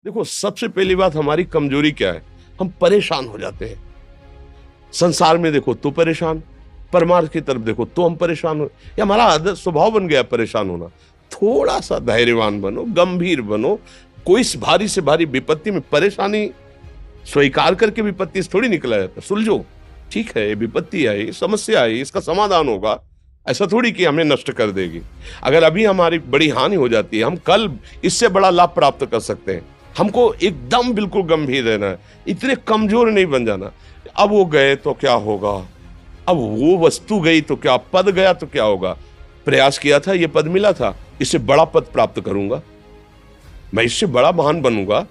देखो, सबसे पहली बात हमारी कमजोरी क्या है? हम परेशान हो जाते हैं। संसार में देखो तो परेशान, परमार्थ की तरफ देखो तो हम परेशान हो। ये हमारा आदत स्वभाव बन गया परेशान होना। थोड़ा सा धैर्यवान बनो, गंभीर बनो। कोई इस भारी से भारी विपत्ति में परेशानी स्वीकार करके विपत्ति से थोड़ी निकला जाता। सुलझो, ठीक है, ये विपत्ति आई, समस्या आई, इसका समाधान होगा। ऐसा थोड़ी कि हमें नष्ट कर देगी। अगर अभी हमारी बड़ी हानि हो जाती है, हम कल इससे बड़ा लाभ प्राप्त कर सकते हैं। हमको एकदम बिल्कुल गंभीर रहना है, इतने कमजोर नहीं बन जाना। अब वो गए तो क्या होगा, अब वो वस्तु गई तो क्या, पद गया तो क्या होगा। प्रयास किया था, ये पद मिला था, इससे बड़ा पद प्राप्त करूंगा, मैं इससे बड़ा महान बनूंगा।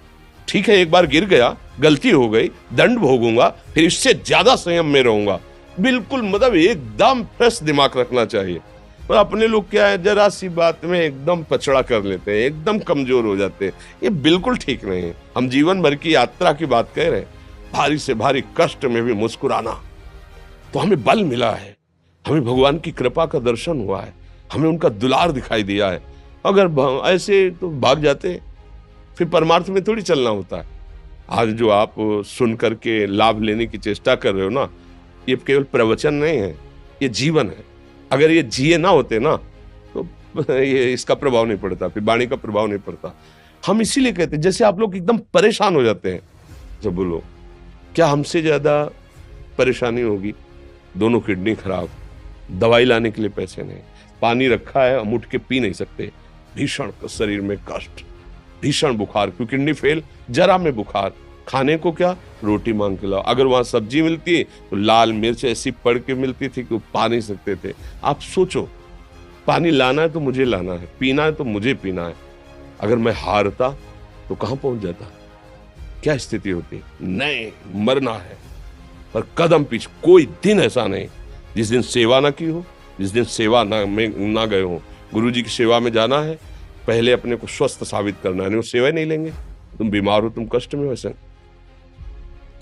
ठीक है, एक बार गिर गया, गलती हो गई, दंड भोगूंगा, फिर इससे ज्यादा संयम में रहूंगा। बिल्कुल मतलब एकदम फ्रेश दिमाग रखना चाहिए। पर अपने लोग क्या है, जरा सी बात में एकदम पछड़ा कर लेते हैं, एकदम कमजोर हो जाते हैं। ये बिल्कुल ठीक नहीं है। हम जीवन भर की यात्रा की बात कह रहे हैं, भारी से भारी कष्ट में भी मुस्कुराना, तो हमें बल मिला है, हमें भगवान की कृपा का दर्शन हुआ है, हमें उनका दुलार दिखाई दिया है। अगर ऐसे तो भाग जाते, फिर परमार्थ में थोड़ी चलना होता है। आज जो आप सुन करके लाभ लेने की चेष्टा कर रहे हो ना, ये केवल प्रवचन नहीं है, ये जीवन है। अगर ये जिए ना होते ना, तो ये इसका प्रभाव नहीं पड़ता, फिर वाणी का प्रभाव नहीं पड़ता। हम इसीलिए कहते हैं, जैसे आप लोग एकदम परेशान हो जाते हैं जब बोलो, क्या हमसे ज्यादा परेशानी होगी? दोनों किडनी खराब, दवाई लाने के लिए पैसे नहीं, पानी रखा है हम उठ के पी नहीं सकते, भीषण शरीर में कष्ट, भीषण बुखार, क्योंकि किडनी फेल, जरा में बुखार, खाने को क्या, रोटी मांग के लाओ। अगर वहां सब्जी मिलती है तो लाल मिर्च ऐसी पड़ के मिलती थी कि वो पा नहीं सकते थे। आप सोचो, पानी लाना है तो मुझे लाना है, पीना है तो मुझे पीना है। अगर मैं हारता तो कहां पहुंच जाता, क्या स्थिति होती? नहीं, मरना है, पर कदम पीछे। कोई दिन ऐसा नहीं जिस दिन सेवा ना की हो, जिस दिन सेवा ना गए हो। गुरु जी की सेवा में जाना है, पहले अपने को स्वस्थ साबित करना है, नहीं वो सेवा नहीं लेंगे। तुम बीमार हो, तुम कष्ट में हो, ऐसे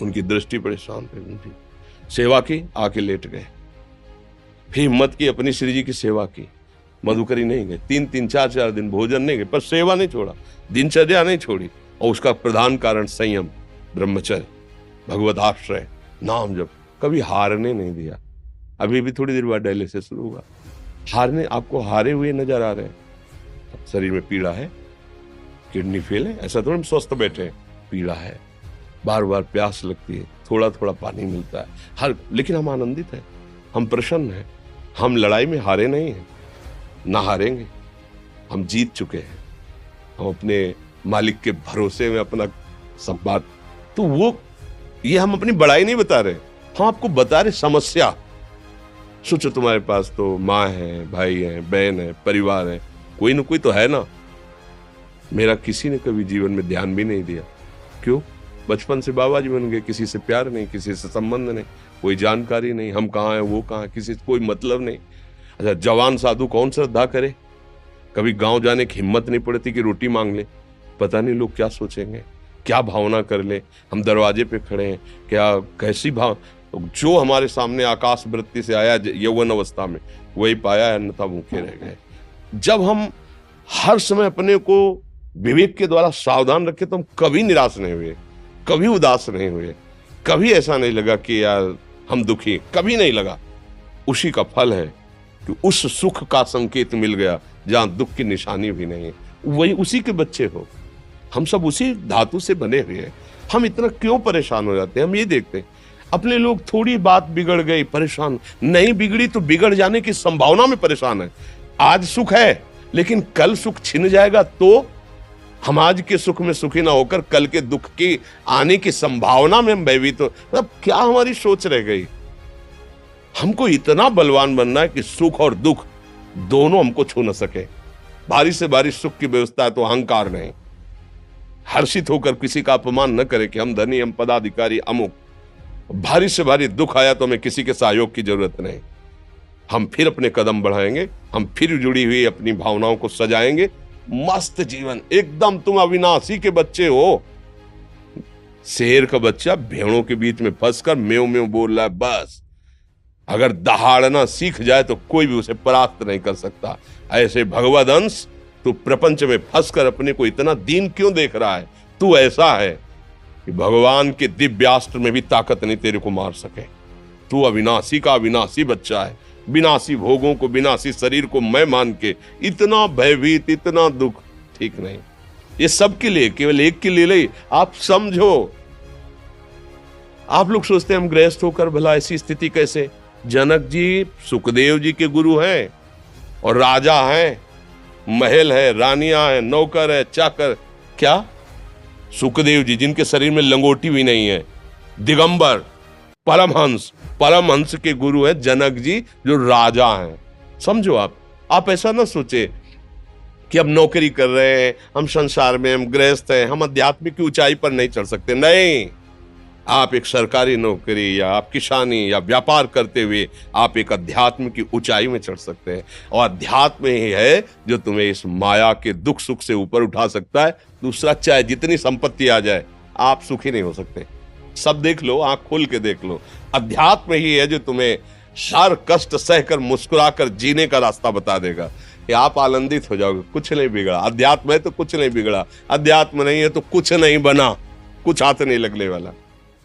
उनकी दृष्टि परेशान थे, उनकी सेवा की, आके लेट गए। फिर हिम्मत की, अपनी श्री जी की सेवा की, मधुकरी नहीं गए, 3-3 4-4 दिन भोजन नहीं गए, पर सेवा नहीं छोड़ा, दिनचर्या नहीं छोड़ी। और उसका प्रधान कारण संयम, ब्रह्मचर्य, भगवत आश्रय, नाम जप, कभी हारने नहीं दिया। अभी भी थोड़ी देर बाद डायलिसिस शुरू होगा, हारने, आपको हारे हुए नजर आ रहे हैं। शरीर में पीड़ा है, किडनी फेल है, ऐसा तो हम स्वस्थ बैठे हैं, पीड़ा है, बार बार प्यास लगती है, थोड़ा थोड़ा पानी मिलता है, लेकिन हम आनंदित हैं, हम प्रसन्न हैं। हम लड़ाई में हारे नहीं हैं, ना हारेंगे, हम जीत चुके हैं। हम अपने मालिक के भरोसे में अपना सब बात, तो वो ये हम अपनी बड़ाई नहीं बता रहे, हम आपको बता रहे समस्या। सोचो, तुम्हारे पास तो माँ है, भाई है, बहन है, परिवार है, कोई ना कोई तो है ना। मेरा किसी ने कभी जीवन में ध्यान भी नहीं दिया। क्यों? बचपन से बाबा जी बन गए, किसी से प्यार नहीं, किसी से संबंध नहीं, कोई जानकारी नहीं, हम कहाँ हैं, वो कहाँ है, किसी से कोई मतलब नहीं। अच्छा, जवान साधु कौन श्रद्धा करे? कभी गांव जाने की हिम्मत नहीं पड़ती कि रोटी मांग ले, पता नहीं लोग क्या सोचेंगे, क्या भावना कर ले। हम दरवाजे पे खड़े हैं, क्या कैसी भाव, जो हमारे सामने आकाश वृत्ति से आया यौवन अवस्था में, वही पाया, अन्यथा भूखे रह गए। जब हम हर समय अपने को विवेक के द्वारा सावधान रखे, तो हम कभी निराश नहीं हुए, कभी उदास नहीं हुए, कभी ऐसा नहीं लगा कि यार हम दुखी, कभी नहीं लगा। उसी का फल है कि उस सुख का संकेत मिल गया जहां दुख की निशानी भी नहीं है। वही उसी के बच्चे हो, हम सब उसी धातु से बने हुए हैं। हम इतना क्यों परेशान हो जाते हैं? हम ये देखते हैं, अपने लोग थोड़ी बात बिगड़ गई परेशान, नहीं बिगड़ी तो बिगड़ जाने की संभावना में परेशान है। आज सुख है, लेकिन कल सुख छिन जाएगा तो हम आज के सुख में सुखी ना होकर कल के दुख की आने की संभावना में हम भयभीत हो। मतलब क्या हमारी सोच रह गई? हमको इतना बलवान बनना है कि सुख और दुख दोनों हमको छू न सके। भारी से भारी सुख की व्यवस्था है तो अहंकार नहीं, हर्षित होकर किसी का अपमान न करे कि हम धनी, हम पदाधिकारी, अमुक। भारी से भारी दुख आया तो हमें किसी के सहयोग की जरूरत नहीं, हम फिर अपने कदम बढ़ाएंगे, हम फिर जुड़ी हुई अपनी भावनाओं को सजाएंगे। मस्त जीवन, एकदम तुम अविनाशी के बच्चे हो। शेर का बच्चा भेड़ों के बीच में फंसकर म्यों म्यों बोल रहा है, बस अगर दहाड़ना सीख जाए तो कोई भी उसे परास्त नहीं कर सकता। ऐसे भगवद अंश, तू प्रपंच में फंसकर अपने को इतना दीन क्यों देख रहा है? तू ऐसा है कि भगवान के दिव्यास्त्र में भी ताकत नहीं तेरे को मार सके। तू अविनाशी का अविनाशी बच्चा है। विनाशी भोगों को, विनाशी शरीर को मैं मान के इतना भयभीत, इतना दुख ठीक नहीं। ये सबके लिए, केवल एक के लिए नहीं। आप समझो, आप लोग सोचते हैं हम गृहस्थ होकर भला ऐसी स्थिति कैसे। जनक जी सुखदेव जी के गुरु हैं और राजा हैं, महल है, रानियां हैं, नौकर है, चाकर। क्या सुखदेव जी जिनके शरीर में लंगोटी भी नहीं है, दिगंबर, परमहंस के गुरु हैं जनक जी जो राजा हैं। समझो, आप ऐसा ना सोचे कि हम नौकरी कर रहे हैं, हम संसार में, हम गृहस्थ हैं, हम आध्यात्मिक की ऊंचाई पर नहीं चढ़ सकते। नहीं, आप एक सरकारी नौकरी या आप किसानी या व्यापार करते हुए आप एक अध्यात्म की ऊंचाई में चढ़ सकते हैं। और अध्यात्म ही है जो तुम्हें इस माया के दुख सुख से ऊपर उठा सकता है। दूसरा, चाहे जितनी संपत्ति आ जाए, आप सुखी नहीं हो सकते। सब देख लो, आंख खोल के देख लो। अध्यात्म ही है जो तुम्हें हर कष्ट सहकर मुस्कुराकर जीने का रास्ता बता देगा कि आप आनंदित हो जाओगे। कुछ नहीं बिगड़ा। अध्यात्म है तो कुछ नहीं बिगड़ा, अध्यात्म नहीं है तो कुछ नहीं बना, कुछ हाथ नहीं लगने वाला।